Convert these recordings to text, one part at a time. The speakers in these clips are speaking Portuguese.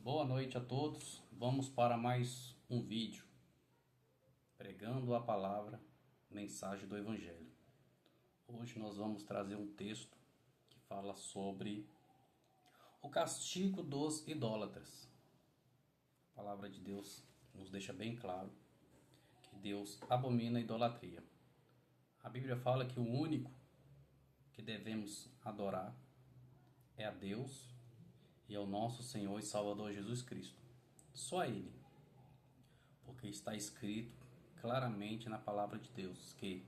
Boa noite a todos. Vamos para mais um vídeo pregando a palavra, mensagem do Evangelho. Hoje nós vamos trazer um texto que fala sobre o castigo dos idólatras. A palavra de Deus nos deixa bem claro que Deus abomina a idolatria. A Bíblia fala que o único que devemos adorar é a Deus e ao nosso Senhor e Salvador Jesus Cristo. Só a Ele. Porque está escrito claramente na palavra de Deus que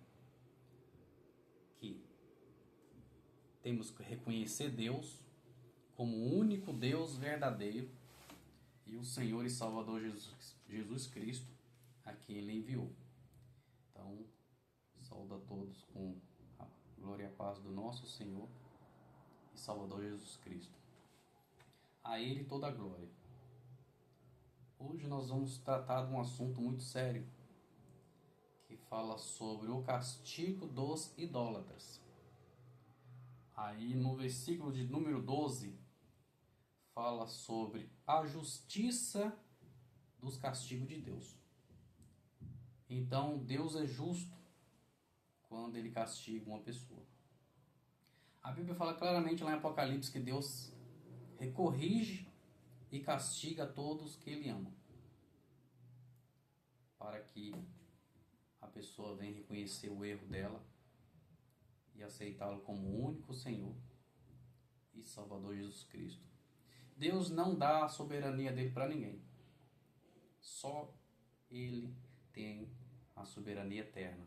temos que reconhecer Deus como o único Deus verdadeiro e o Senhor e Salvador Jesus Cristo a quem Ele enviou. Então, saúdo a todos com a glória e a paz do nosso Senhor e Salvador Jesus Cristo. A Ele toda a glória. Hoje nós vamos tratar de um assunto muito sério, que fala sobre o castigo dos idólatras. Aí no versículo de número 12, fala sobre a justiça dos castigos de Deus. Então Deus é justo quando Ele castiga uma pessoa. A Bíblia fala claramente lá em Apocalipse que Deus corrige e castiga todos que Ele ama, para que a pessoa venha reconhecer o erro dela e aceitá-lo como o único Senhor e Salvador Jesus Cristo. Deus não dá a soberania dele para ninguém. Só Ele tem a soberania eterna.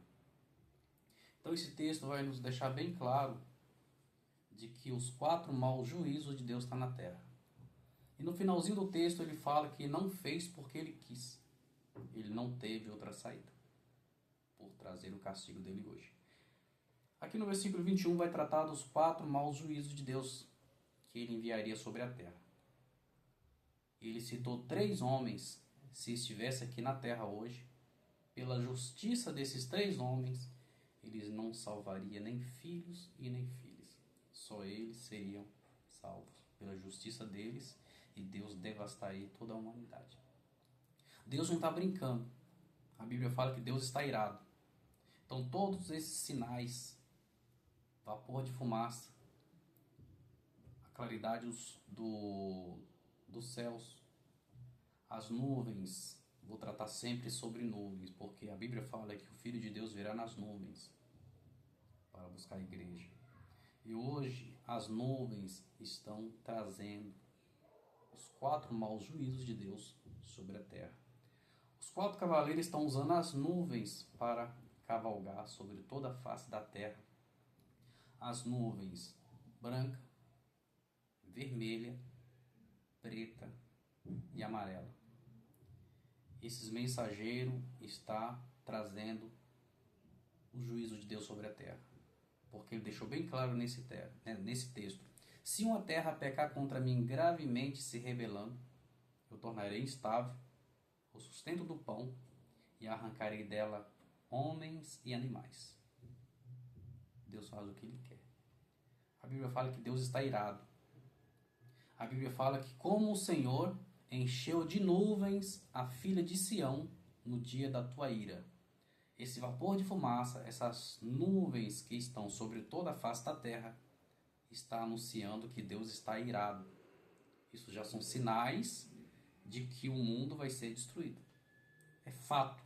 Então esse texto vai nos deixar bem claro de que os 4 maus juízos de Deus estão na terra. E no finalzinho do texto ele fala que não fez porque ele quis. Ele não teve outra saída por trazer o castigo dele hoje. Aqui no versículo 21 vai tratar dos 4 maus juízos de Deus que ele enviaria sobre a terra. Ele citou 3 homens, se estivesse aqui na terra hoje, pela justiça desses 3 homens, eles não salvariam nem filhos e nem filhas. Só eles seriam salvos pela justiça deles e Deus devastaria toda a humanidade. Deus não está brincando. A Bíblia fala que Deus está irado. Então todos esses sinais, vapor de fumaça, a claridade dos céus, as nuvens, vou tratar sempre sobre nuvens, porque a Bíblia fala que o Filho de Deus virá nas nuvens para buscar a igreja. E hoje as nuvens estão trazendo os 4 maus juízos de Deus sobre a terra. Os 4 cavaleiros estão usando as nuvens para cavalgar sobre toda a face da terra. As nuvens branca, vermelha, preta e amarela. Esses mensageiros estão trazendo o juízo de Deus sobre a terra. Porque ele deixou bem claro nesse texto. Se uma terra pecar contra mim gravemente se rebelando, eu tornarei instável o sustento do pão e arrancarei dela homens e animais. Deus faz o que Ele quer. A Bíblia fala que Deus está irado. A Bíblia fala que como o Senhor encheu de nuvens a filha de Sião no dia da tua ira. Esse vapor de fumaça, essas nuvens que estão sobre toda a face da terra, está anunciando que Deus está irado. Isso já são sinais de que o mundo vai ser destruído. É fato.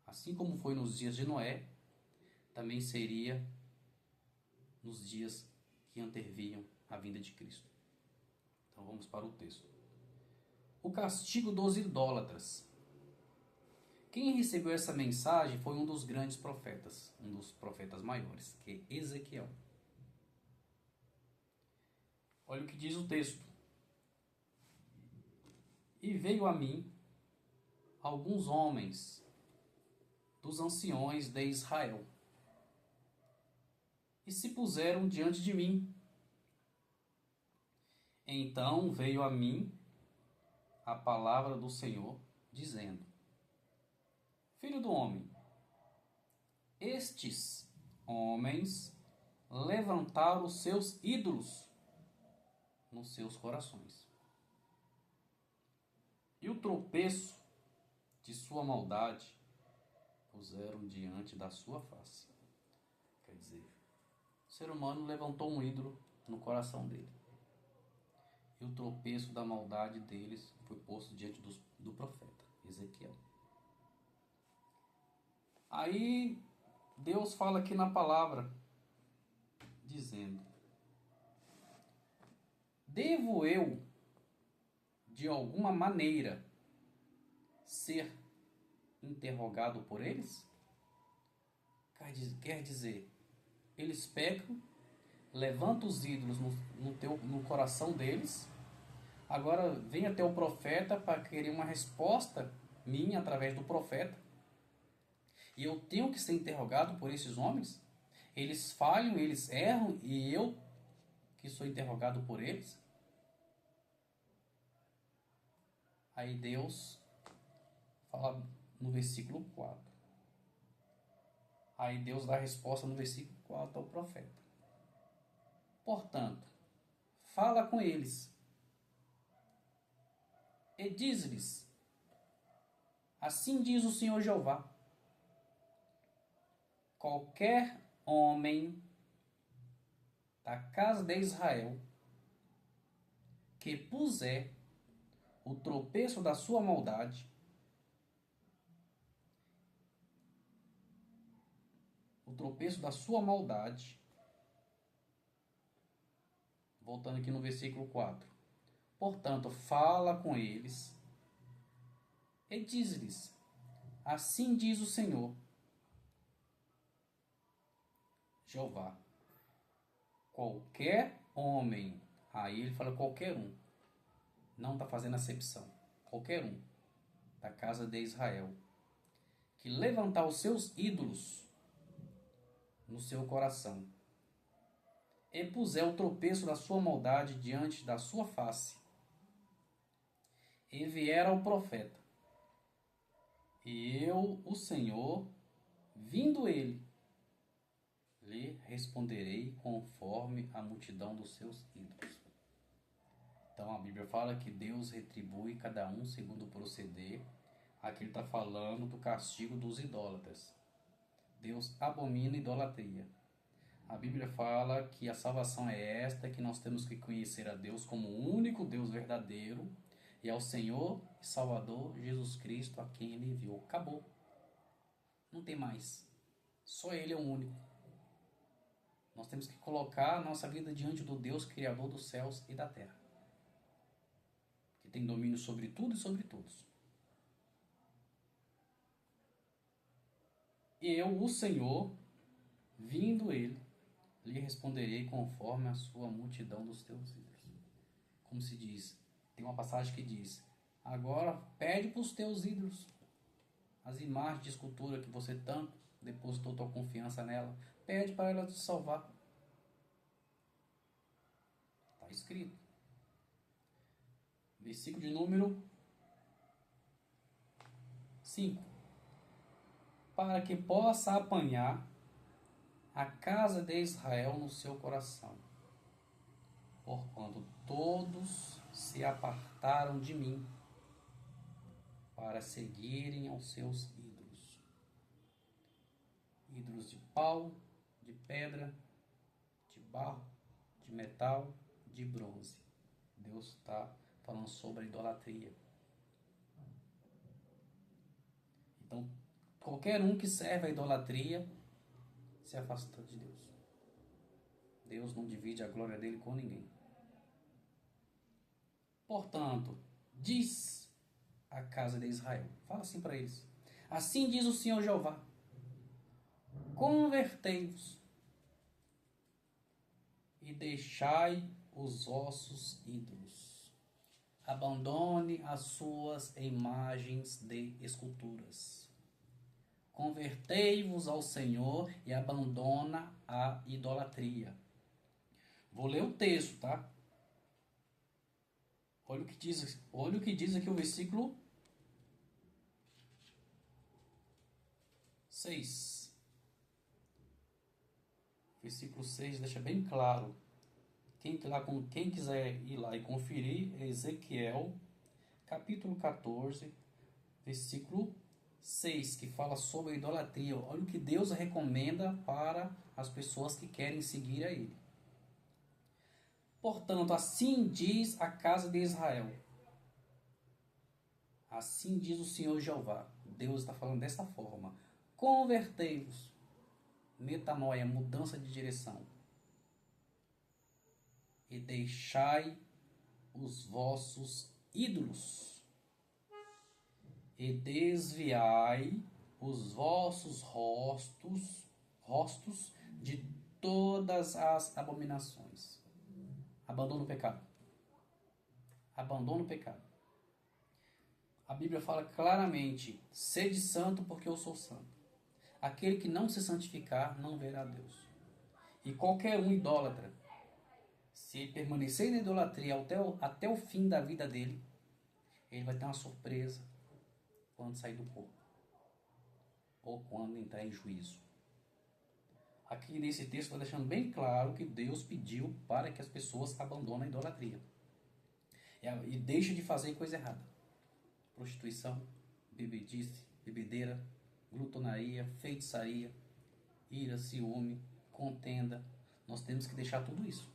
Assim como foi nos dias de Noé, também seria nos dias que anteviam a vinda de Cristo. Então vamos para o texto. O castigo dos idólatras. Quem recebeu essa mensagem foi um dos grandes profetas, um dos profetas maiores, que é Ezequiel. Olha o que diz o texto. E veio a mim alguns homens dos anciões de Israel, e se puseram diante de mim. Então veio a mim a palavra do Senhor, dizendo: Filho do homem, estes homens levantaram os seus ídolos nos seus corações. tropeço de sua maldade puseram diante da sua face. Quer dizer, o ser humano levantou um ídolo no coração dele. E o tropeço da maldade deles foi posto diante do profeta Ezequiel. Aí Deus fala aqui na palavra, dizendo: devo eu, de alguma maneira, ser interrogado por eles? Quer dizer, eles pecam, levantam os ídolos no coração deles, agora vem até o profeta para querer uma resposta minha através do profeta, e eu tenho que ser interrogado por esses homens? Eles falham, eles erram, e eu que sou interrogado por eles? Aí Deus fala no versículo 4. Aí Deus dá a resposta no versículo 4 ao profeta. Portanto, fala com eles e diz-lhes: assim diz o Senhor Jeová: qualquer homem da casa de Israel que puser o tropeço da sua maldade, voltando aqui no versículo 4, portanto, fala com eles e diz-lhes: assim diz o Senhor Jeová, qualquer homem, aí ele fala qualquer um, não está fazendo acepção, qualquer um da casa de Israel, que levantar os seus ídolos no seu coração, e puser o tropeço da sua maldade diante da sua face, e vier ao profeta, e eu, o Senhor, vindo ele, lhe responderei conforme a multidão dos seus ídolos. Então a Bíblia fala que Deus retribui cada um segundo o proceder. Aqui ele está falando do castigo dos idólatras. Deus abomina a idolatria. A Bíblia fala que a salvação é esta, que nós temos que conhecer a Deus como o único Deus verdadeiro e ao Senhor e Salvador Jesus Cristo, a quem Ele enviou. Acabou. Não tem mais. Só Ele é o único. Nós temos que colocar a nossa vida diante do Deus Criador dos céus e da terra, que tem domínio sobre tudo e sobre todos. E eu, o Senhor, vindo Ele, lhe responderei conforme a sua multidão dos teus ídolos. Como se diz, tem uma passagem que diz: agora pede para os teus ídolos, as imagens de escultura que você tanto depositou tua confiança nela, pede para ela te salvar. Está escrito. Versículo de número 5. Para que possa apanhar a casa de Israel no seu coração, porquanto todos se apartaram de mim para seguirem aos seus ídolos. Ídolos de pau, de pedra, de barro, de metal, de bronze. Deus está falando sobre a idolatria. Então, qualquer um que serve a idolatria se afastou de Deus. Deus não divide a glória dele com ninguém. Portanto, diz a casa de Israel, fala assim para eles: assim diz o Senhor Jeová, convertei-vos e deixai os vossos ídolos. Abandone as suas imagens de esculturas. Convertei-vos ao Senhor e abandona a idolatria. Vou ler o texto, tá? Olha o que diz aqui o versículo 6. Versículo 6 deixa bem claro. Quem quiser ir lá e conferir, é Ezequiel, capítulo 14, versículo 6, que fala sobre a idolatria. Olha o que Deus recomenda para as pessoas que querem seguir a Ele. Portanto, assim diz a casa de Israel. Assim diz o Senhor Jeová. Deus está falando desta forma. Convertei-vos. Metanoia, mudança de direção. E deixai os vossos ídolos. E desviai os vossos rostos de todas as abominações. Abandona o pecado. Abandona o pecado. A Bíblia fala claramente: sede santo porque eu sou santo. Aquele que não se santificar não verá Deus. E qualquer um idólatra, se permanecer na idolatria até o fim da vida dele, ele vai ter uma surpresa quando sair do corpo. Ou quando entrar em juízo. Aqui nesse texto está deixando bem claro que Deus pediu para que as pessoas abandonem a idolatria. E deixem de fazer coisa errada. Prostituição, bebedice, bebedeira, glutonaria, feitiçaria, ira, ciúme, contenda. Nós temos que deixar tudo isso.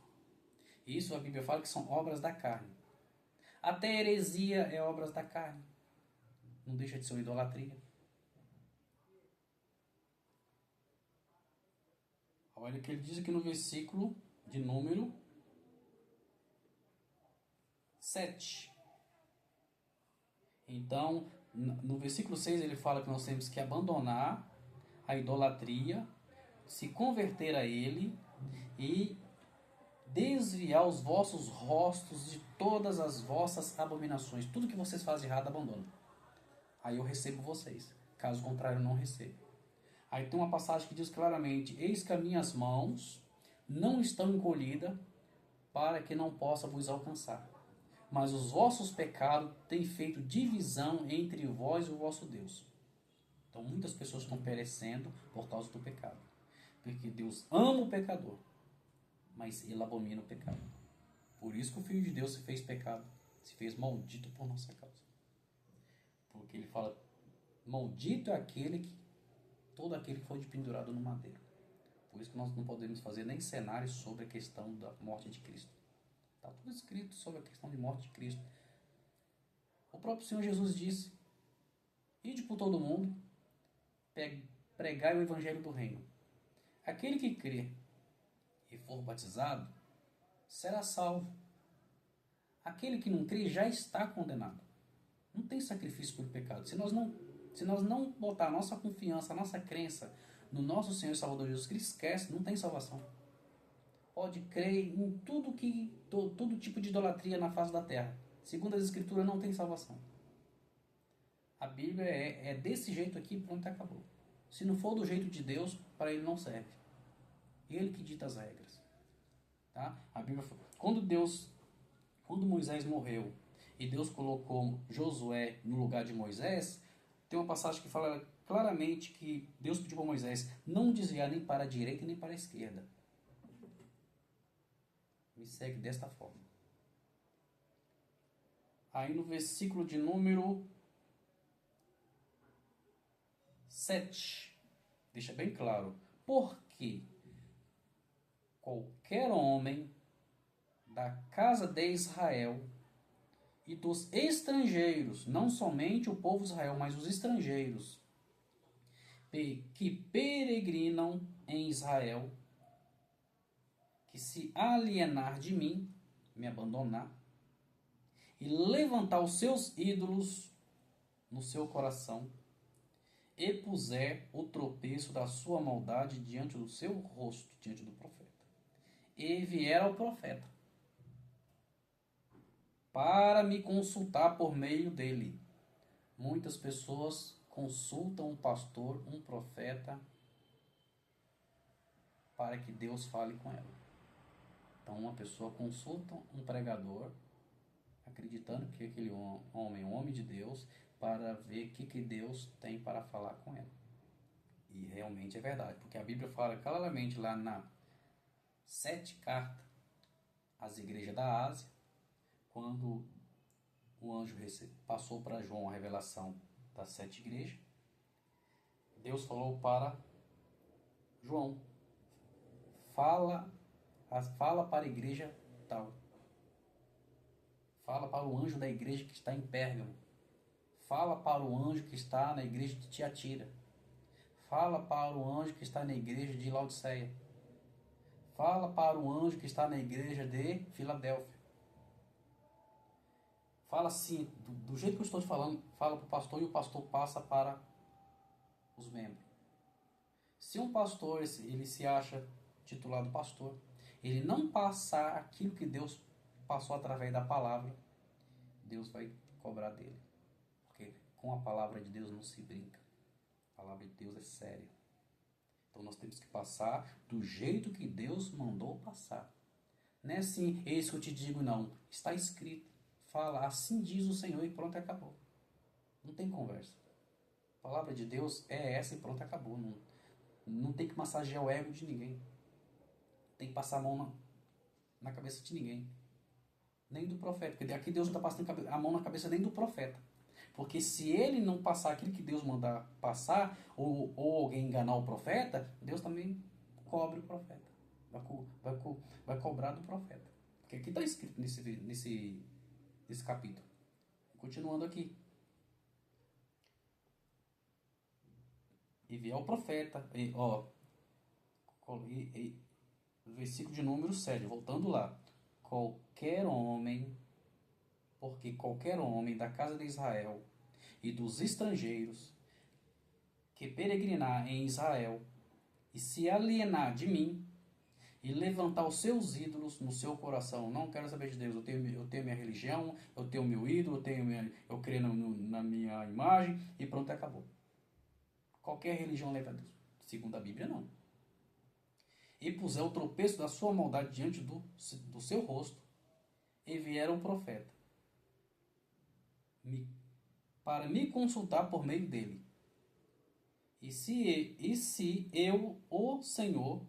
Isso a Bíblia fala que são obras da carne. Até heresia é obras da carne. Não deixa de ser uma idolatria. Olha o que ele diz aqui no versículo de número 7. Então, no versículo 6 ele fala que nós temos que abandonar a idolatria, se converter a ele e desviar os vossos rostos de todas as vossas abominações. Tudo que vocês fazem errado, abandona. Aí eu recebo vocês. Caso contrário, eu não recebo. Aí tem uma passagem que diz claramente: eis que as minhas mãos não estão encolhidas para que não possa vos alcançar. Mas os vossos pecados têm feito divisão entre vós e o vosso Deus. Então muitas pessoas estão perecendo por causa do pecado. Porque Deus ama o pecador, mas ele abomina o pecado. Por isso que o Filho de Deus se fez pecado, se fez maldito por nossa causa. Porque ele fala: maldito é todo aquele que foi pendurado no madeiro. Por isso que nós não podemos fazer nem cenários sobre a questão da morte de Cristo. Está tudo escrito sobre a questão de morte de Cristo. O próprio Senhor Jesus disse: ide por todo mundo, pregai o evangelho do reino. Aquele que crê e for batizado será salvo. Aquele que não crê já está condenado. Não tem sacrifício pelo pecado. Se nós não botar a nossa confiança, a nossa crença no nosso Senhor e Salvador Jesus Cristo, esquece, não tem salvação. Pode crer em todo tipo de idolatria na face da terra. Segundo as Escrituras, não tem salvação. A Bíblia é desse jeito aqui, pronto, acabou. Se não for do jeito de Deus, para ele não serve. Ele que dita as regras. Tá? A Bíblia fala, quando Moisés morreu e Deus colocou Josué no lugar de Moisés, tem uma passagem que fala claramente que Deus pediu para Moisés não desviar nem para a direita nem para a esquerda. Me segue desta forma. Aí no versículo de número 7, deixa bem claro: porque qualquer homem da casa de Israel e dos estrangeiros, não somente o povo de Israel, mas os estrangeiros que peregrinam em Israel, que se alienar de mim, me abandonar, e levantar os seus ídolos no seu coração, e puser o tropeço da sua maldade diante do seu rosto, diante do profeta. E vier ao profeta, para me consultar por meio dele. Muitas pessoas consultam um pastor, um profeta, para que Deus fale com ela. Então uma pessoa consulta um pregador, acreditando que aquele homem é um homem de Deus, para ver o que Deus tem para falar com ela. E realmente é verdade, porque a Bíblia fala claramente lá na 7 cartas às igrejas da Ásia, quando o anjo passou para João a revelação das 7 igrejas. Deus falou para João, fala para a igreja tal. Fala para o anjo da igreja que está em Pérgamo. Fala para o anjo que está na igreja de Tiatira. Fala para o anjo que está na igreja de Laodiceia. Fala para o anjo que está na igreja de Filadélfia. Fala assim, do jeito que eu estou te falando, fala para o pastor e o pastor passa para os membros. Se um pastor, ele se acha titulado pastor, ele não passar aquilo que Deus passou através da palavra, Deus vai cobrar dele. Porque com a palavra de Deus não se brinca. A palavra de Deus é séria. Então nós temos que passar do jeito que Deus mandou passar. Não é assim, eis que eu te digo, não. Está escrito. Fala, assim diz o Senhor e pronto, acabou. Não tem conversa. A palavra de Deus é essa e pronto, acabou. Não tem que massagear o ego de ninguém. Tem que passar a mão na cabeça de ninguém. Nem do profeta. Porque aqui Deus não está passando a mão na cabeça nem do profeta. Porque se ele não passar aquilo que Deus mandar passar, ou alguém enganar o profeta, Deus também cobre o profeta. Vai cobrar do profeta. Porque aqui está escrito nesse capítulo. Continuando aqui. E vier o profeta, versículo de número 7, voltando lá. Qualquer homem, porque qualquer homem da casa de Israel e dos estrangeiros que peregrinar em Israel e se alienar de mim e levantar os seus ídolos no seu coração, não quero saber de Deus, eu tenho minha religião, eu tenho meu ídolo, eu creio na minha imagem e pronto, acabou. Qualquer religião leva a Deus. Segundo a Bíblia, não. E puser o tropeço da sua maldade diante do seu rosto, e vier o profeta, para me consultar por meio dele. E se eu, o Senhor,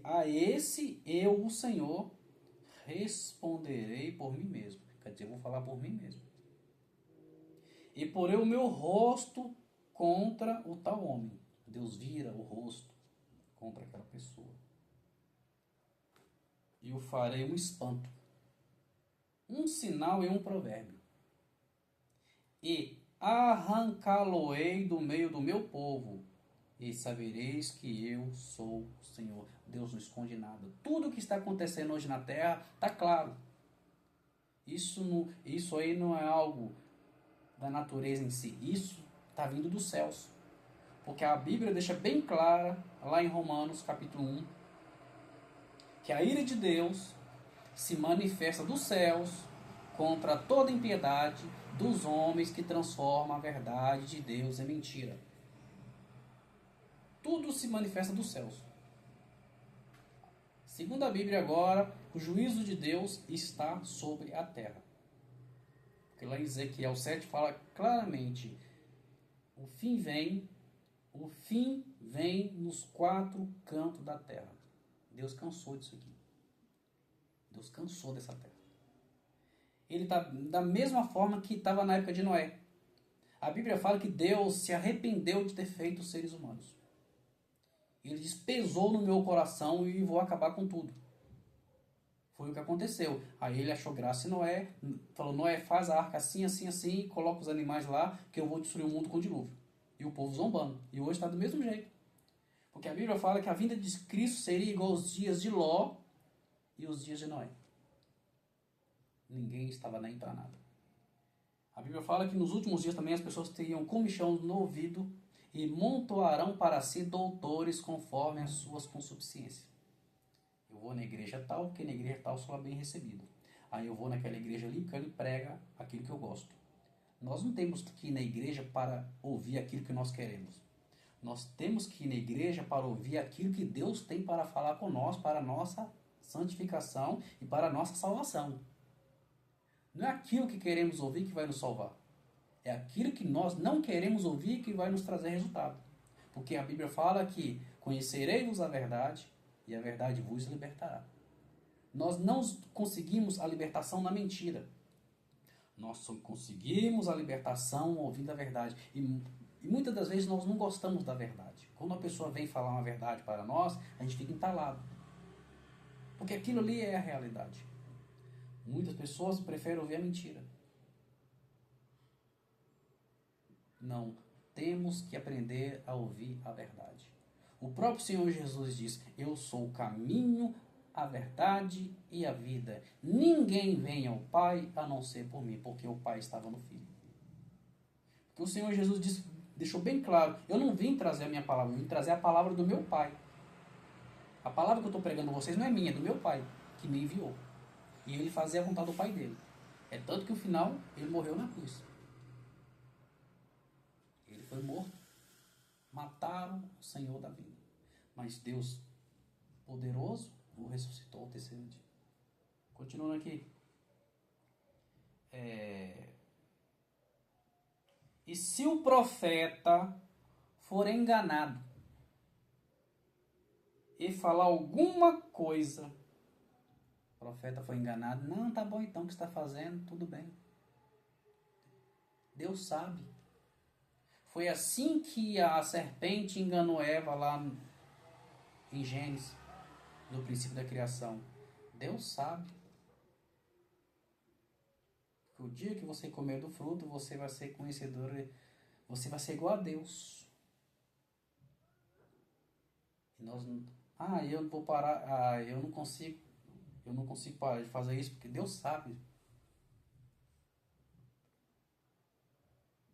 a esse eu, o Senhor, responderei por mim mesmo. Quer dizer, eu vou falar por mim mesmo. E porei o meu rosto contra o tal homem. Deus vira o rosto contra aquela pessoa. E o farei um espanto, um sinal e um provérbio. E arrancá-lo-ei do meio do meu povo. E sabereis que eu sou o Senhor. Deus não esconde nada. Tudo que está acontecendo hoje na terra está claro. Isso aí não é algo da natureza em si. Isso está vindo dos céus. Porque a Bíblia deixa bem clara, lá em Romanos capítulo 1, que a ira de Deus se manifesta dos céus contra toda impiedade dos homens que transformam a verdade de Deus em mentira. Tudo se manifesta dos céus. Segundo a Bíblia agora, o juízo de Deus está sobre a terra. Porque lá em Ezequiel 7 fala claramente, o fim vem nos 4 cantos da terra. Deus cansou disso aqui. Deus cansou dessa terra. Ele está da mesma forma que estava na época de Noé. A Bíblia fala que Deus se arrependeu de ter feito os seres humanos. Ele diz, pesou no meu coração e vou acabar com tudo. Foi o que aconteceu. Aí ele achou graça em Noé, falou, Noé, faz a arca assim, assim, assim, coloca os animais lá, que eu vou destruir o mundo com o dilúvio. E o povo zombando. E hoje está do mesmo jeito. Porque a Bíblia fala que a vinda de Cristo seria igual aos dias de Ló e os dias de Noé. Ninguém estava nem para nada. A Bíblia fala que nos últimos dias também as pessoas teriam comichão no ouvido e montoarão para si doutores conforme as suas consuficiências. Eu vou na igreja tal, porque na igreja tal sou bem recebido. Aí eu vou naquela igreja ali, porque ele prega aquilo que eu gosto. Nós não temos que ir na igreja para ouvir aquilo que nós queremos. Nós temos que ir na igreja para ouvir aquilo que Deus tem para falar com nós, para a nossa santificação e para a nossa salvação. Não é aquilo que queremos ouvir que vai nos salvar. É aquilo que nós não queremos ouvir que vai nos trazer resultado. Porque a Bíblia fala que conhecereis a verdade e a verdade vos libertará. Nós não conseguimos a libertação na mentira. Nós só conseguimos a libertação ouvindo a verdade. E muitas das vezes nós não gostamos da verdade. Quando uma pessoa vem falar uma verdade para nós, a gente fica entalado. Porque aquilo ali é a realidade. Muitas pessoas preferem ouvir a mentira. Não, temos que aprender a ouvir a verdade. O próprio Senhor Jesus diz: eu sou o caminho, a verdade e a vida. Ninguém vem ao Pai a não ser por mim, porque o Pai estava no Filho. Porque o Senhor Jesus deixou bem claro: eu não vim trazer a minha palavra, eu vim trazer a palavra do meu Pai. A palavra que eu estou pregando a vocês não é minha, é do meu Pai, que me enviou. E ele fazia a vontade do Pai dele. É tanto que no final ele morreu na cruz. Ele foi morto. Mataram o Senhor da vida. Mas Deus, poderoso, o ressuscitou ao terceiro dia. Continuando aqui. E se o profeta for enganado e falar alguma coisa, o profeta foi enganado, não, tá bom então o que está fazendo, tudo bem. Deus sabe. Foi assim que a serpente enganou Eva lá em Gênesis, no princípio da criação. Deus sabe. Que o dia que você comer do fruto, você vai ser conhecedor, você vai ser igual a Deus. E nós, eu não vou parar, eu não consigo parar de fazer isso, porque Deus sabe.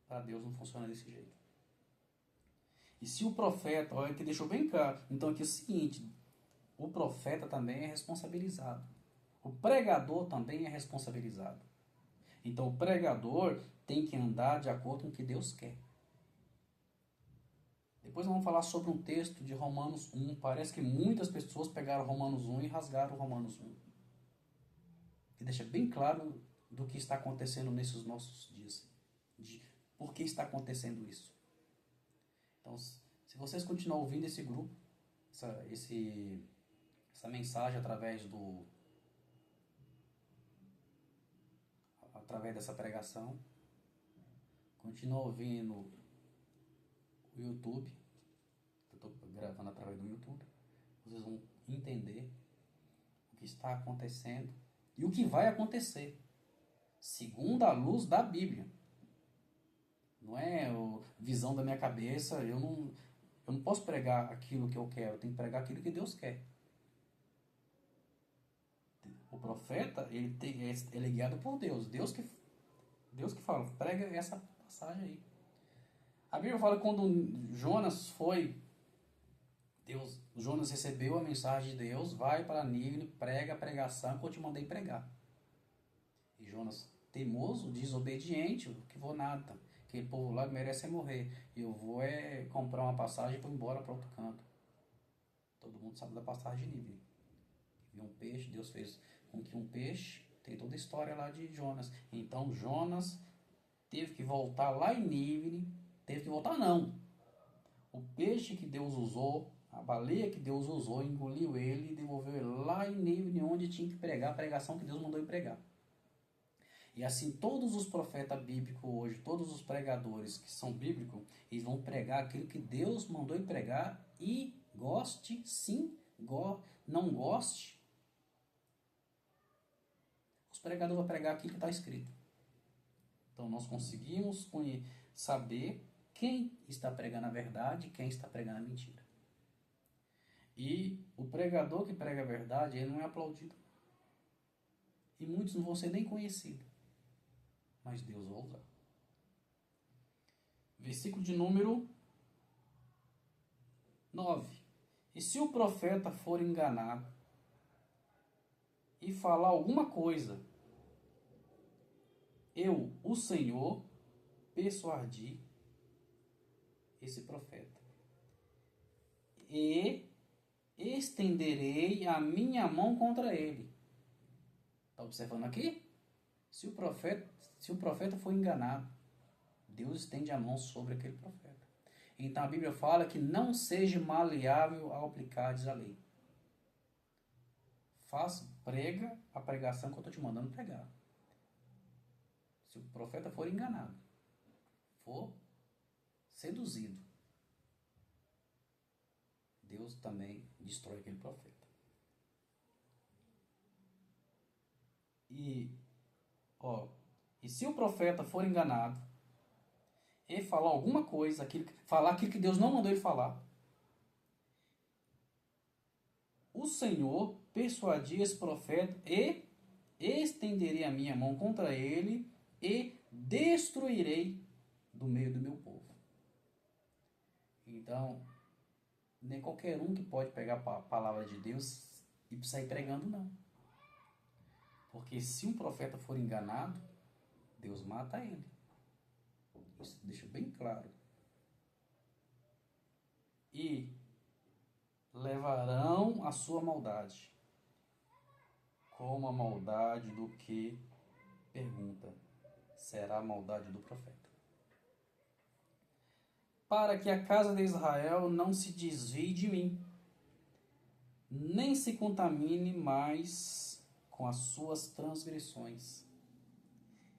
Para Deus não funciona desse jeito. E se o profeta, olha que deixou bem claro, então aqui é o seguinte, o profeta também é responsabilizado. O pregador também é responsabilizado. Então o pregador tem que andar de acordo com o que Deus quer. Depois nós vamos falar sobre um texto de Romanos 1. Parece que muitas pessoas pegaram Romanos 1 e rasgaram Romanos 1. Que deixa bem claro do que está acontecendo nesses nossos dias. De por que está acontecendo isso. Então, se vocês continuarem ouvindo esse grupo, essa mensagem através dessa pregação, continuam ouvindo o YouTube, eu estou gravando através do YouTube, vocês vão entender o que está acontecendo e o que vai acontecer, segundo a luz da Bíblia. Não é visão da minha cabeça, eu não posso pregar aquilo que eu quero, eu tenho que pregar aquilo que Deus quer. O profeta, ele é guiado por Deus. Deus que fala, prega essa passagem aí. A Bíblia fala que quando Jonas Jonas recebeu a mensagem de Deus, vai para Nínive, prega a pregação que eu te mandei pregar. E Jonas, teimoso, desobediente, que vou nada. Aquele povo lá merece morrer. E eu vou comprar uma passagem e vou embora para outro canto. Todo mundo sabe da passagem de Nínive. Viu um peixe, Deus fez com que um peixe, tem toda a história lá de Jonas. Então Jonas teve que voltar lá em Nínive. Teve que voltar não. O peixe que Deus usou, a baleia que Deus usou, engoliu ele e devolveu ele lá em Nínive, onde tinha que pregar a pregação que Deus mandou ele pregar. E assim todos os profetas bíblicos hoje, todos os pregadores que são bíblicos, eles vão pregar aquilo que Deus mandou ele pregar, e goste sim, não goste, os pregadores vão pregar aquilo que está escrito. Então nós conseguimos saber quem está pregando a verdade e quem está pregando a mentira. E o pregador que prega a verdade, ele não é aplaudido. E muitos não vão ser nem conhecidos. Mas Deus vai usar. Versículo de número 9. E se o profeta for enganado e falar alguma coisa, eu, o Senhor, persuadi esse profeta, e estenderei a minha mão contra ele. Está observando aqui? Se o profeta for enganado, Deus estende a mão sobre aquele profeta. Então a Bíblia fala que não seja maleável ao aplicardes a lei. prega a pregação que eu estou te mandando pregar. Se o profeta for enganado, for seduzido, Deus também destrói aquele profeta. E se o profeta for enganado e falar alguma coisa, falar aquilo que Deus não mandou ele falar, o Senhor persuadia esse profeta e estenderei a minha mão contra ele e destruirei do meio do meu povo. Então, nem qualquer um que pode pegar a palavra de Deus e sair pregando, não. Porque se um profeta for enganado, Deus mata ele. Isso deixa bem claro. E levarão a sua maldade, como a maldade do que pergunta, será a maldade do profeta. Para que a casa de Israel não se desvie de mim, nem se contamine mais com as suas transgressões.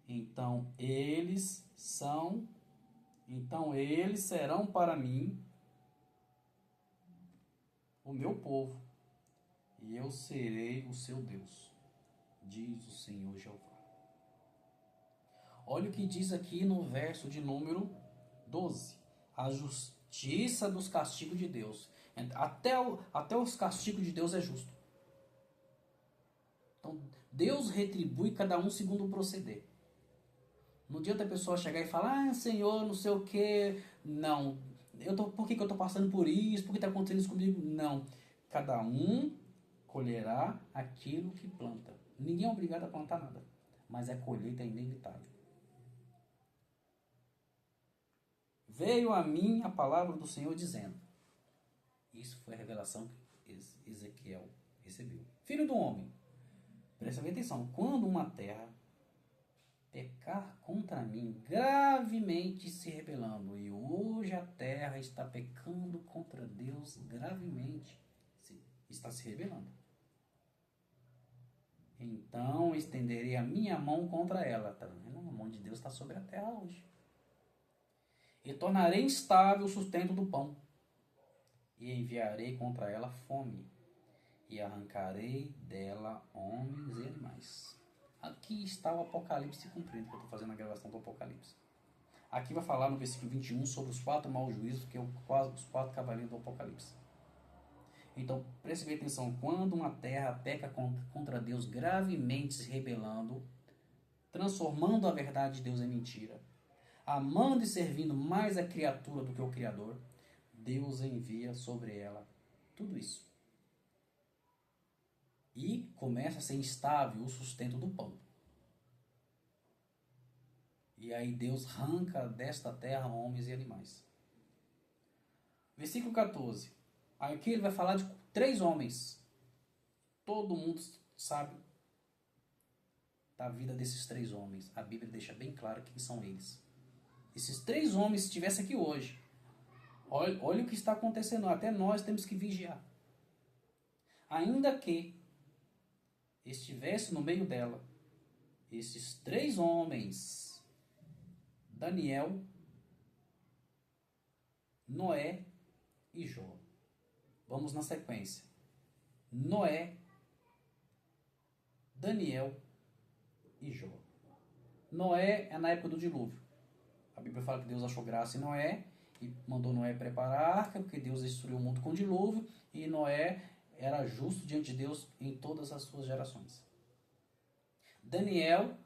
Então eles serão para mim o meu povo, e eu serei o seu Deus, diz o Senhor Jeová. Olha o que diz aqui no verso de número 12. A justiça dos castigos de Deus. Até os castigos de Deus é justo. Então, Deus retribui cada um segundo o proceder. Não adianta a pessoa chegar e falar, Senhor, não sei o que. Não. Por que eu estou passando por isso? Por que está acontecendo isso comigo? Não. Cada um colherá aquilo que planta. Ninguém é obrigado a plantar nada. Mas a colheita é inevitável. Veio a mim a palavra do Senhor dizendo. Isso foi a revelação que Ezequiel recebeu. Filho do homem, presta bem atenção. Quando uma terra pecar contra mim, gravemente se rebelando, e hoje a terra está pecando contra Deus, gravemente está se rebelando. Então estenderei a minha mão contra ela. Tá vendo? A mão de Deus está sobre a terra hoje. E tornarei instável o sustento do pão. E enviarei contra ela fome. E arrancarei dela homens e animais. Aqui está o Apocalipse cumprido, que eu estou fazendo a gravação do Apocalipse. Aqui vai falar no versículo 21 sobre os 4 maus juízos, que é os 4 cavaleiros do Apocalipse. Então, preste bem atenção. Quando uma terra peca contra Deus, gravemente se rebelando, transformando a verdade de Deus em mentira, amando e servindo mais a criatura do que o Criador, Deus envia sobre ela tudo isso. E começa a ser instável o sustento do pão. E aí Deus arranca desta terra homens e animais. Versículo 14. Aqui ele vai falar de 3 homens. Todo mundo sabe da vida desses 3 homens. A Bíblia deixa bem claro quem são eles. Esses 3 homens, se estivessem aqui hoje, olha o que está acontecendo. Até nós temos que vigiar. Ainda que estivesse no meio dela esses 3 homens, Daniel, Noé e Jó. Vamos na sequência. Noé, Daniel e Jó. Noé é na época do dilúvio. A Bíblia fala que Deus achou graça em Noé e mandou Noé preparar a arca, porque Deus destruiu o mundo com o dilúvio, e Noé era justo diante de Deus em todas as suas gerações. Daniel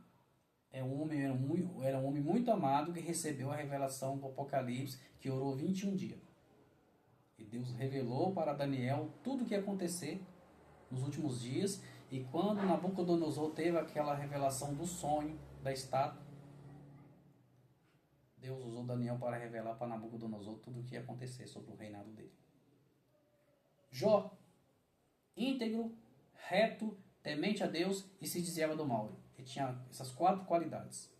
era um homem muito amado que recebeu a revelação do Apocalipse, que orou 21 dias. E Deus revelou para Daniel tudo o que ia acontecer nos últimos dias. E quando Nabucodonosor teve aquela revelação do sonho da estátua, Deus usou Daniel para revelar para Nabucodonosor tudo o que ia acontecer sobre o reinado dele. Jó, íntegro, reto, temente a Deus e se desviava do mal. Ele tinha essas 4 qualidades.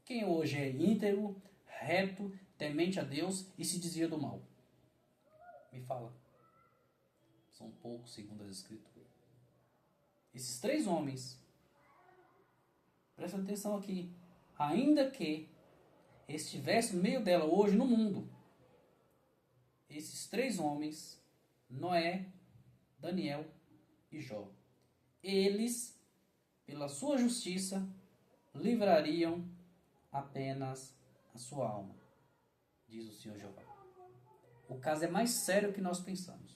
Quem hoje é íntegro, reto, temente a Deus e se desvia do mal? Me fala. São poucos segundo as Escrituras. Esses 3 homens, presta atenção aqui, ainda que estivesse no meio dela hoje no mundo, esses 3 homens, Noé, Daniel e Jó, eles, pela sua justiça, livrariam apenas a sua alma, diz o Senhor Jeová. O caso é mais sério que nós pensamos.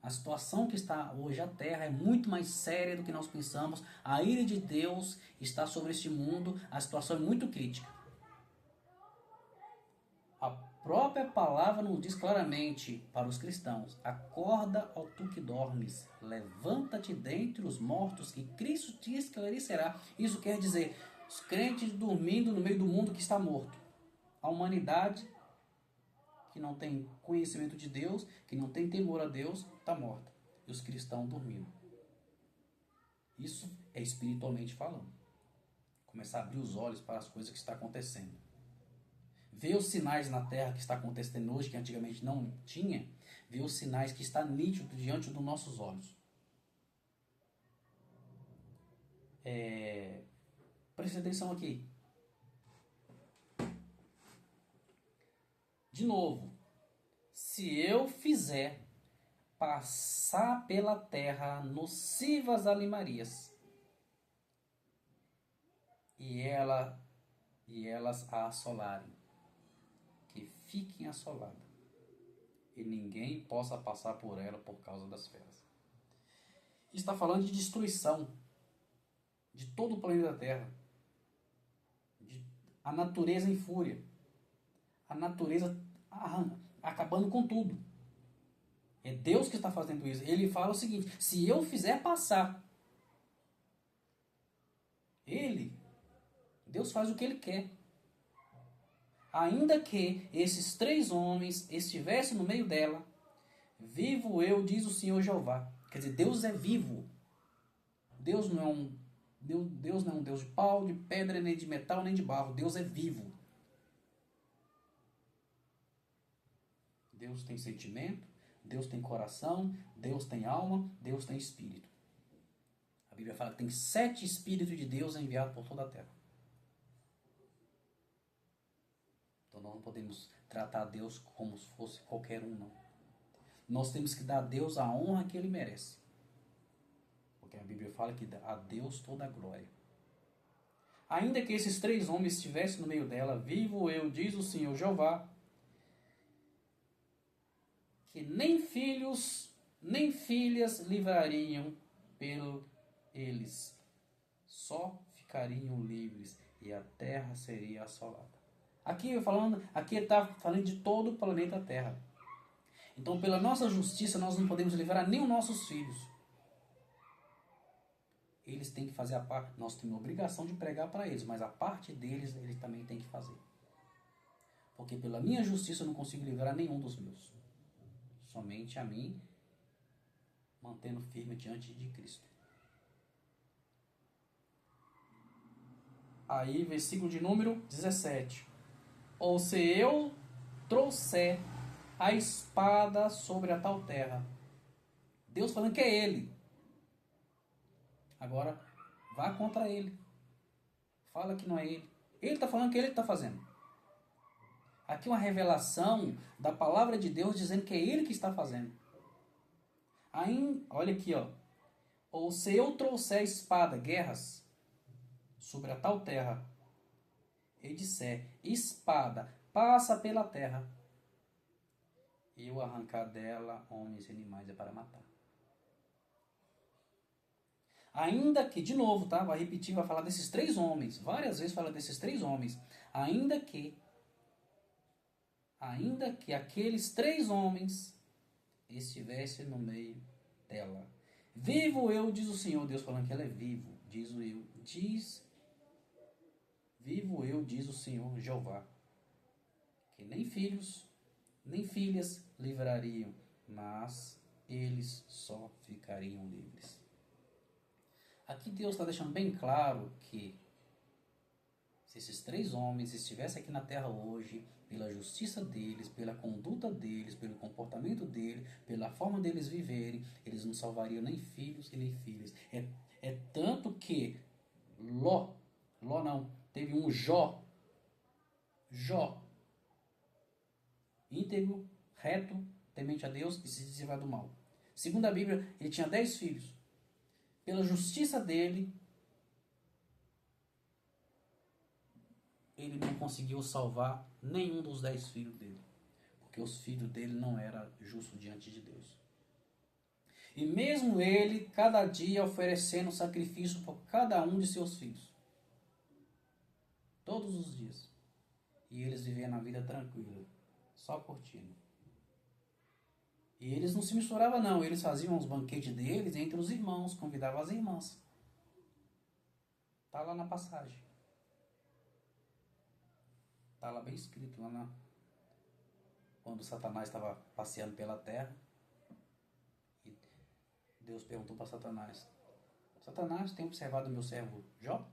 A situação que está hoje a terra é muito mais séria do que nós pensamos. A ira de Deus está sobre este mundo. A situação é muito crítica. A própria palavra nos diz claramente para os cristãos: acorda, ó tu que dormes, levanta-te dentre os mortos, que Cristo te esclarecerá. Isso quer dizer, os crentes dormindo no meio do mundo que está morto. A humanidade que não tem conhecimento de Deus, que não tem temor a Deus, está morta. E os cristãos dormindo. Isso é espiritualmente falando. Começar a abrir os olhos para as coisas que estão acontecendo. Ver os sinais na terra que está acontecendo hoje, que antigamente não tinha. Ver os sinais que está nítido diante dos nossos olhos. Preste atenção aqui. De novo, se eu fizer passar pela terra nocivas alimarias, e elas a assolarem, que fiquem assoladas, e ninguém possa passar por ela por causa das feras. Está falando de destruição de todo o planeta Terra, a natureza em fúria, a natureza acabando com tudo. É Deus que está fazendo isso. Ele fala o seguinte: se eu fizer passar, Deus faz o que Ele quer. Ainda que esses 3 homens estivessem no meio dela, vivo eu, diz o Senhor Jeová. Quer dizer, Deus é vivo. Deus não é um Deus de pau, de pedra, nem de metal, nem de barro. Deus é vivo. Deus tem sentimento, Deus tem coração, Deus tem alma, Deus tem espírito. A Bíblia fala que tem 7 espíritos de Deus enviados por toda a terra. Então nós não podemos tratar Deus como se fosse qualquer um, não. Nós temos que dar a Deus a honra que Ele merece. Porque a Bíblia fala que dá a Deus toda a glória. Ainda que esses 3 homens estivessem no meio dela, vivo eu, diz o Senhor Jeová, que nem filhos, nem filhas livrariam pelo eles. Só ficariam livres e a terra seria assolada. Aqui ele está falando de todo o planeta Terra. Então, pela nossa justiça, nós não podemos livrar nem os nossos filhos. Eles têm que fazer a parte. Nós temos a obrigação de pregar para eles, mas a parte deles, eles também têm que fazer. Porque pela minha justiça eu não consigo livrar nenhum dos meus. Somente a mim, mantendo firme diante de Cristo. Aí, versículo de número 17. Ou se eu trouxer a espada sobre a tal terra. Deus falando que é Ele. Agora, vá contra Ele. Fala que não é Ele. Ele está falando que Ele está fazendo. Aqui uma revelação da palavra de Deus dizendo que é Ele que está fazendo. Aí, olha aqui, ó. Ou se eu trouxer a espada, guerras, sobre a tal terra, e disser, espada, passa pela terra, e eu arrancar dela homens e animais é para matar. Ainda que, de novo, tá? Vai repetir, vai falar desses 3 homens. Várias vezes fala desses 3 homens. Ainda que aqueles 3 homens estivessem no meio dela. Vivo eu, diz o Senhor, Deus falando que ela é vivo. Vivo eu, diz o Senhor Jeová, que nem filhos, nem filhas livrariam, mas eles só ficariam livres. Aqui Deus está deixando bem claro que Se esses 3 homens estivessem aqui na terra hoje, pela justiça deles, pela conduta deles, pelo comportamento deles, pela forma deles viverem, eles não salvariam nem filhos e nem filhas. É tanto que Ló não, teve um Jó, íntegro, reto, temente a Deus e se desviava do mal. Segundo a Bíblia, ele tinha 10 filhos. Pela justiça dele, ele não conseguiu salvar nenhum dos 10 filhos dele. Porque os filhos dele não eram justos diante de Deus. E mesmo ele, cada dia, oferecendo sacrifício por cada um de seus filhos. Todos os dias. E eles viviam na vida tranquila. Só curtindo. E eles não se misturavam não. Eles faziam os banquetes deles entre os irmãos. Convidavam as irmãs. Está lá na passagem. Está lá bem escrito. Quando Satanás estava passeando pela terra. E Deus perguntou para Satanás. Satanás, tem observado o meu servo Jó?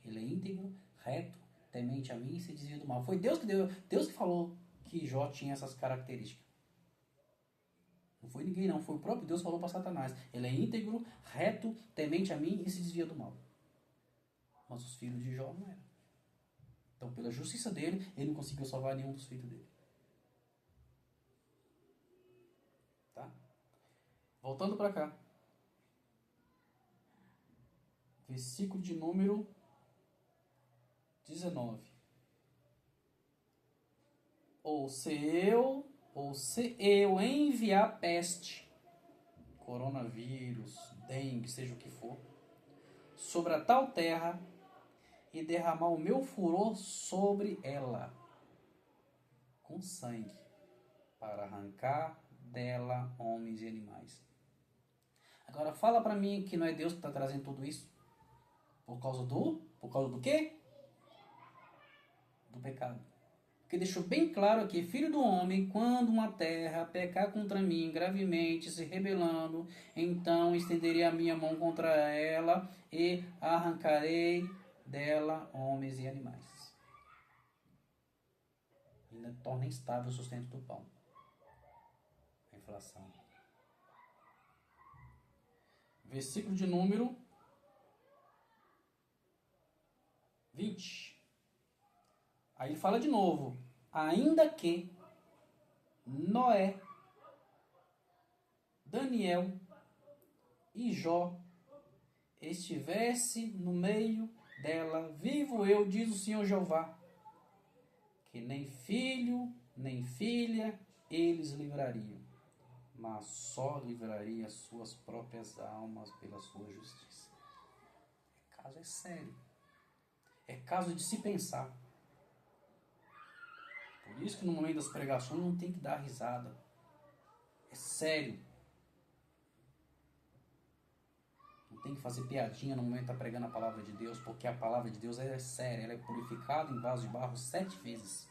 Ele é íntegro, reto, temente a mim e se desvia do mal. Foi Deus que deu. Deus que falou que Jó tinha essas características. Não foi ninguém não, foi o próprio Deus que falou para Satanás. Ele é íntegro, reto, temente a mim e se desvia do mal. Mas os filhos de Jó não eram. Então, pela justiça dele, ele não conseguiu salvar nenhum dos filhos dele. Tá? Voltando para cá. Versículo de número 19. Ou se eu enviar peste, coronavírus, dengue, seja o que for, sobre a tal terra e derramar o meu furor sobre ela, com sangue, para arrancar dela homens e animais. Agora fala para mim que não é Deus que está trazendo tudo isso. Por causa do quê? Do pecado. Porque deixou bem claro aqui, filho do homem, quando uma terra pecar contra mim gravemente, se rebelando, então estenderei a minha mão contra ela e arrancarei dela homens e animais. Ainda torna instável o sustento do pão. A inflação. Versículo de número 20. Aí ele fala de novo. Ainda que Noé, Daniel e Jó estivesse no meio dela, vivo eu, diz o Senhor Jeová, que nem filho, nem filha eles livrariam, mas só livraria as suas próprias almas pela sua justiça. O caso é sério. É caso de se pensar. Por isso que no momento das pregações não tem que dar risada. É sério. Não tem que fazer piadinha no momento de estar pregando a palavra de Deus, porque a palavra de Deus é séria. Ela é purificada em vaso de barro 7 vezes.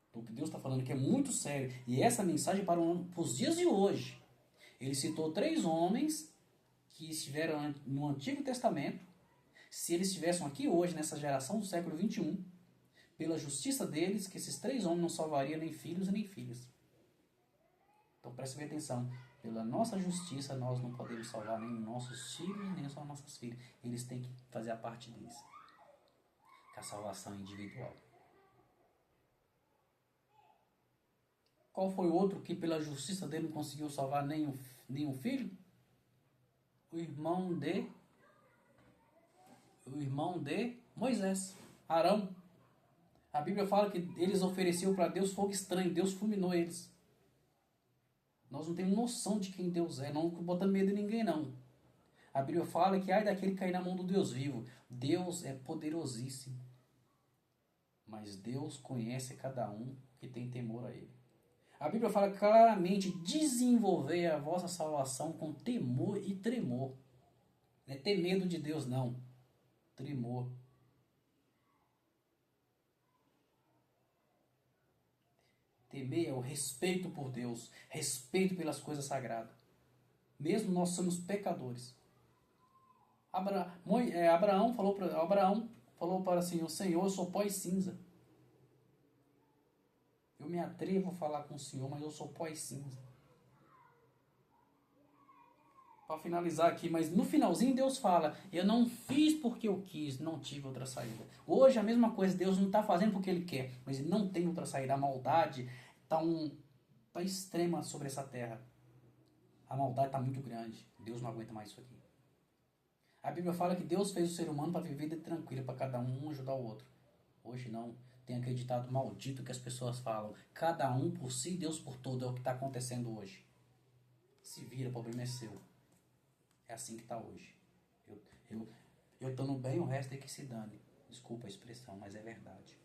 Então, o que Deus está falando aqui é muito sério. E essa mensagem para os dias de hoje. Ele citou 3 homens que estiveram no Antigo Testamento. Se eles estivessem aqui hoje, nessa geração do século 21, pela justiça deles, que esses 3 homens não salvariam nem filhos e nem filhas. Então preste bem atenção. Pela nossa justiça, nós não podemos salvar nem nossos filhos, nem as nossas filhas. Eles têm que fazer a parte deles. Que é a salvação individual. Qual foi o outro que pela justiça dele não conseguiu salvar nenhum filho? O irmão de Moisés, Arão. A Bíblia fala que eles ofereciam para Deus fogo estranho, Deus fulminou eles. Nós não temos noção de quem Deus é, não botando medo em ninguém não. A Bíblia fala que ai daquele que cair na mão do Deus vivo. Deus é poderosíssimo. Mas Deus conhece cada um que tem temor a Ele. A Bíblia fala claramente, desenvolver a vossa salvação com temor e tremor. Não é ter medo de Deus não. Tremor. Temer é o respeito por Deus, respeito pelas coisas sagradas. Mesmo nós somos pecadores. Abraão falou falou para o Senhor, eu sou pó e cinza. Eu me atrevo a falar com o Senhor, mas eu sou pó e cinza. Para finalizar aqui, mas no finalzinho Deus fala, eu não fiz porque eu quis, não tive outra saída. Hoje a mesma coisa, Deus não está fazendo porque Ele quer, mas Ele não tem outra saída. A maldade está extrema sobre essa terra. A maldade está muito grande. Deus não aguenta mais isso aqui. A Bíblia fala que Deus fez o ser humano para viver vida tranquila, para cada um ajudar o outro. Hoje não. Tem acreditado maldito que as pessoas falam. Cada um por si, Deus por todo. É o que está acontecendo hoje. Se vira, o problema é seu. É assim que está hoje. Eu estou no bem, o resto é que se dane. Desculpa a expressão, mas é verdade.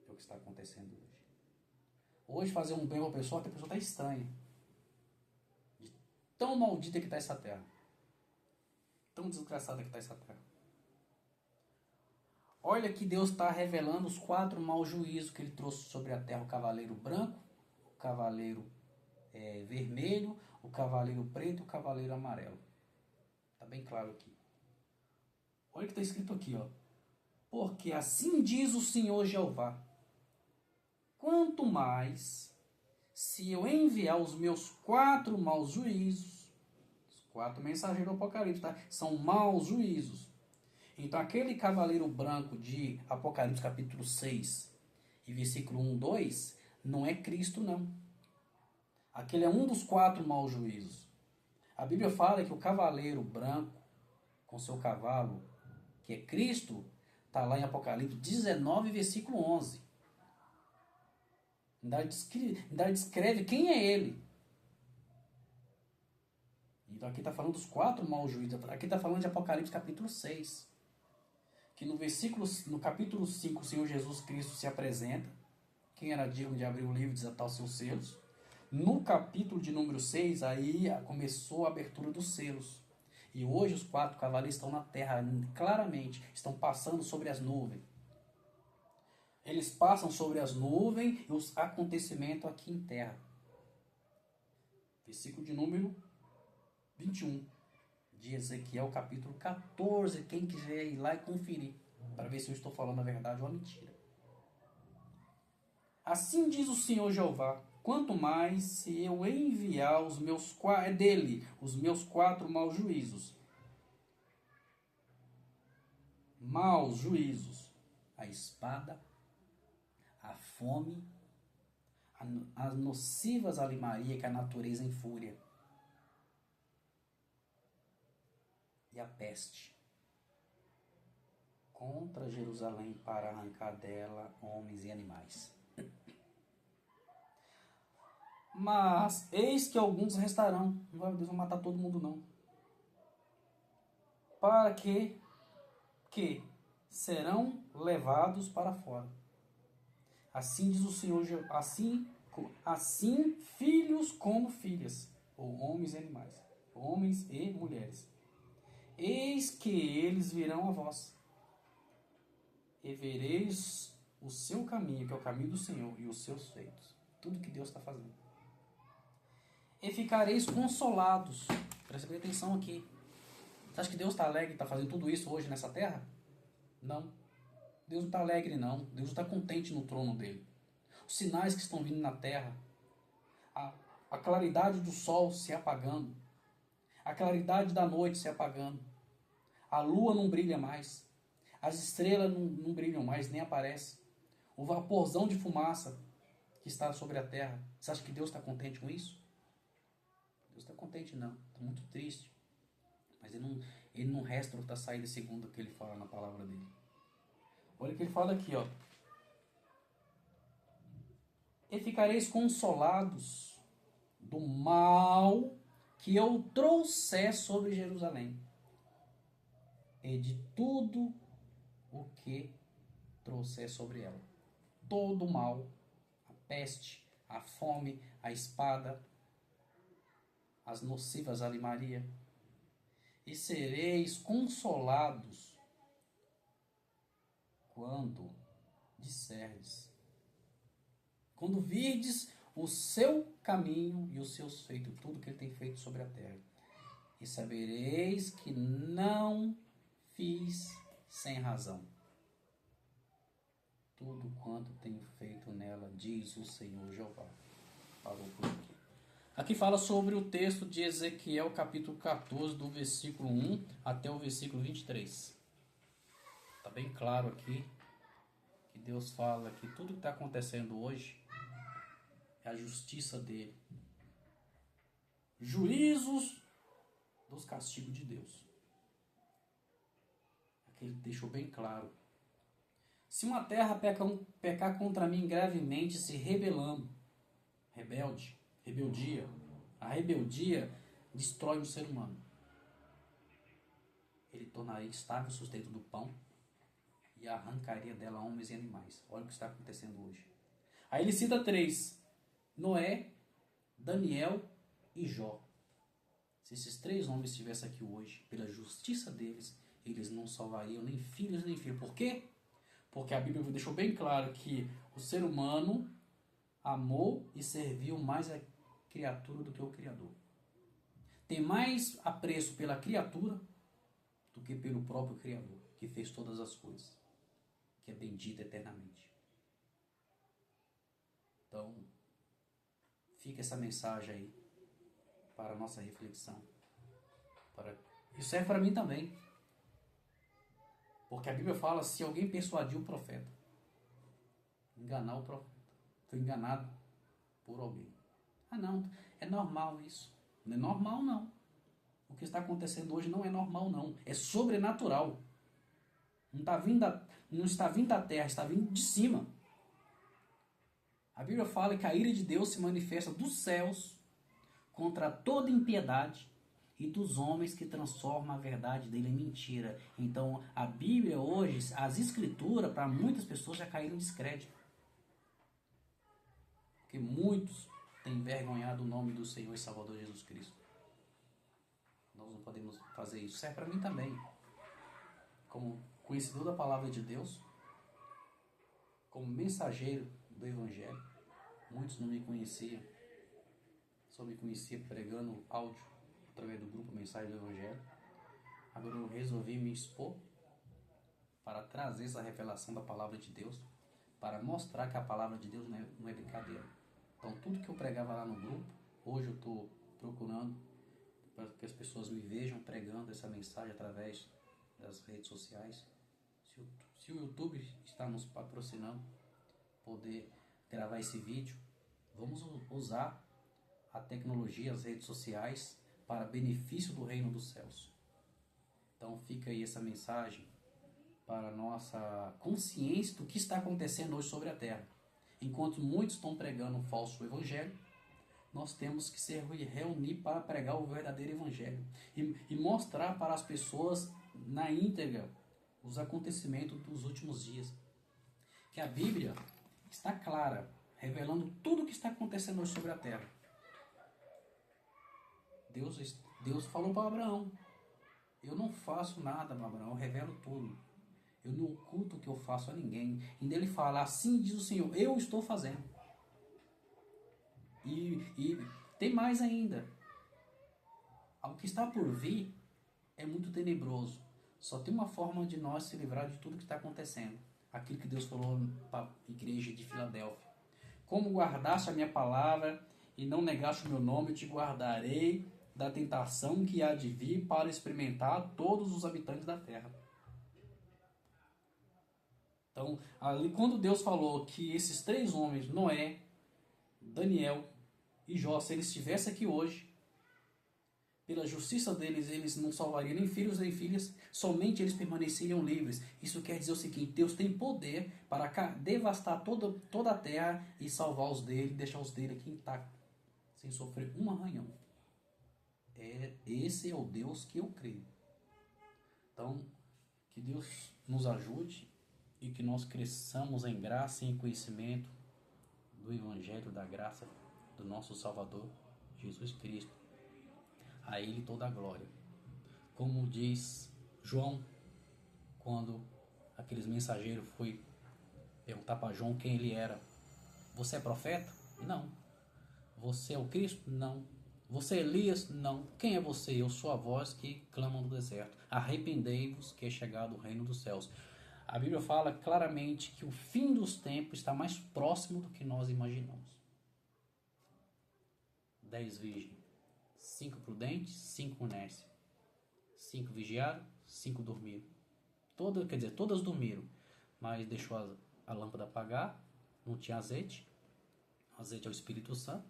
É o que está acontecendo hoje. Hoje fazer um bem para a pessoa, que a pessoa está estranha. De tão maldita que está essa terra. Tão desgraçada que está essa terra. Olha que Deus está revelando os 4 maus juízos que Ele trouxe sobre a terra. O cavaleiro branco, o cavaleiro vermelho, o cavaleiro preto e o cavaleiro amarelo. Está bem claro aqui. Olha o que está escrito aqui, ó. Porque assim diz o Senhor Jeová. Quanto mais, se eu enviar os meus 4 maus juízos, os 4 mensageiros do Apocalipse, tá? São maus juízos. Então aquele cavaleiro branco de Apocalipse capítulo 6 e versículo 1, 2, não é Cristo não. Aquele é um dos 4 maus juízos. A Bíblia fala que o cavaleiro branco, com seu cavalo, que é Cristo, está lá em Apocalipse 19, versículo 11. Ainda descreve quem é ele. Então aqui está falando dos 4 maus juízos. Aqui está falando de Apocalipse capítulo 6. Que no capítulo 5 o Senhor Jesus Cristo se apresenta. Quem era digno de abrir o livro e desatar os seus selos. No capítulo de número 6, aí começou a abertura dos selos. E hoje os 4 cavaleiros estão na terra, claramente, estão passando sobre as nuvens. Eles passam sobre as nuvens e os acontecimentos aqui em terra. Versículo de número 21, de Ezequiel, capítulo 14. Quem quiser ir lá e conferir, para ver se eu estou falando a verdade ou a mentira. Assim diz o Senhor Jeová. Quanto mais se eu enviar os meus 4 maus juízos. Maus juízos. A espada, a fome, as nocivas alimaria que a natureza em fúria. E a peste. Contra Jerusalém para arrancar dela homens e animais. Mas eis que alguns restarão. Não Deus vai matar todo mundo não. Para que serão levados para fora. Assim diz o Senhor, assim filhos como filhas, ou homens e animais, homens e mulheres. Eis que eles virão a vós, e vereis o seu caminho, que é o caminho do Senhor, e os seus feitos. Tudo que Deus está fazendo. E ficareis consolados. Presta atenção aqui. Você acha que Deus está alegre e está fazendo tudo isso hoje nessa terra? Não. Deus não está alegre, não. Deus está contente no trono dele. Os sinais que estão vindo na terra, a claridade do sol se apagando, a claridade da noite se apagando, a lua não brilha mais, as estrelas não brilham mais, nem aparecem. O vaporzão de fumaça que está sobre a terra. Você acha que Deus está contente com isso? Deus está contente, não. Está muito triste. Mas ele não resta outra saída segundo o que ele fala na palavra dele. Olha o que ele fala aqui, ó. E ficareis consolados do mal que eu trouxer sobre Jerusalém, e de tudo o que trouxer sobre ela. Todo o mal, a peste, a fome, a espada, as nocivas alimaria. E sereis consolados quando disserdes, quando virdes o seu caminho e os seus feitos, tudo que ele tem feito sobre a terra. E sabereis que não fiz sem razão. tudo quanto tenho feito nela, diz o Senhor Jeová. Parou por aqui. Aqui fala sobre o texto de Ezequiel, capítulo 14, do versículo 1 até o versículo 23. Está bem claro aqui que Deus fala que tudo que está acontecendo hoje é a justiça dele. Juízos dos castigos de Deus. Aqui ele deixou bem claro. Se uma terra pecar contra mim gravemente, se rebelando, rebeldia, a rebeldia destrói o ser humano. Ele tornaria estável o sustento do pão e arrancaria dela homens e animais. Olha o que está acontecendo hoje. Aí ele cita 3, Noé, Daniel e Jó. Se esses 3 homens estivessem aqui hoje, pela justiça deles, eles não salvariam nem filhos nem filhos. Por quê? Porque a Bíblia deixou bem claro que o ser humano amou e serviu mais a criatura do que o Criador. Tem mais apreço pela criatura do que pelo próprio Criador, que fez todas as coisas, que é bendito eternamente. Então, fica essa mensagem aí para a nossa reflexão. Isso serve para mim também. Porque a Bíblia fala, se alguém persuadir o profeta, enganar o profeta, foi enganado por alguém. Ah não, é normal isso. Não é normal não. O que está acontecendo hoje não é normal não. É sobrenatural. Não está vindo da terra, está vindo de cima. A Bíblia fala que a ira de Deus se manifesta dos céus contra toda impiedade e dos homens que transformam a verdade dele em mentira. Então, a Bíblia hoje, as escrituras, para muitas pessoas já caíram em descrédito. Porque muitos têm envergonhado o nome do Senhor e Salvador Jesus Cristo. Nós não podemos fazer isso. Serve para mim também. Como conhecedor da palavra de Deus, como mensageiro do Evangelho, muitos não me conheciam. Só me conhecia pregando áudio através do grupo Mensagem do Evangelho. Agora eu resolvi me expor para trazer essa revelação da palavra de Deus, para mostrar que a palavra de Deus não é brincadeira. Então tudo que eu pregava lá no grupo, hoje eu estou procurando para que as pessoas me vejam pregando essa mensagem através das redes sociais. Se o YouTube está nos patrocinando, poder gravar esse vídeo, vamos usar a tecnologia, as redes sociais, para benefício do reino dos céus. Então fica aí essa mensagem para a nossa consciência do que está acontecendo hoje sobre a terra. Enquanto muitos estão pregando um falso evangelho, nós temos que se reunir para pregar o verdadeiro evangelho e mostrar para as pessoas na íntegra os acontecimentos dos últimos dias. Que a Bíblia está clara, revelando tudo o que está acontecendo hoje sobre a terra. Deus falou para Abraão, eu não faço nada para Abraão, eu revelo tudo. Eu não oculto o que eu faço a ninguém. E nele fala, assim diz o Senhor, eu estou fazendo. E tem mais ainda. O que está por vir é muito tenebroso. Só tem uma forma de nós se livrar de tudo que está acontecendo. Aquilo que Deus falou para a igreja de Filadélfia. Como guardaste a minha palavra e não negaste o meu nome, eu te guardarei da tentação que há de vir para experimentar todos os habitantes da terra. Então, ali quando Deus falou que esses 3 homens, Noé, Daniel e Jó, se eles estivessem aqui hoje, pela justiça deles, eles não salvariam nem filhos nem filhas, somente eles permaneceriam livres. Isso quer dizer o seguinte, Deus tem poder para devastar toda a terra e salvar os dele, deixar os dele aqui intactos, sem sofrer um arranhão. Esse é o Deus que eu creio. Então, que Deus nos ajude e que nós cresçamos em graça e em conhecimento do Evangelho da graça do nosso Salvador, Jesus Cristo. A Ele toda a glória. Como diz João, quando aqueles mensageiros foi perguntar para João quem ele era. Você é profeta? Não. Você é o Cristo? Não. Você é Elias? Não. Quem é você? Eu sou a voz que clama no deserto. Arrependei-vos que é chegado o reino dos céus. A Bíblia fala claramente que o fim dos tempos está mais próximo do que nós imaginamos. 10 virgens, 5 prudentes, 5 inércia. 5 vigiaram, 5 dormiram. Todas dormiram, mas deixou a lâmpada apagar, não tinha azeite. O azeite é o Espírito Santo.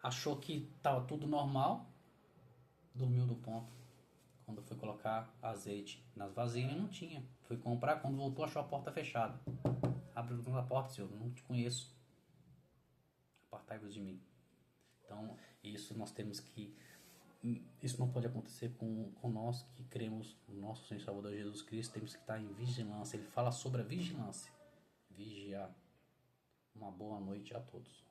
Achou que estava tudo normal, dormiu no ponto. Quando foi colocar azeite nas vasilhas, não tinha. Foi comprar, quando voltou, achou a porta fechada. Abriu a porta, Senhor, não te conheço. Apartai-vos de mim. Então, isso nós temos que... Isso não pode acontecer com nós que cremos no nosso Senhor e Salvador Jesus Cristo. Temos que estar em vigilância. Ele fala sobre a vigilância. Vigiar. Uma boa noite a todos.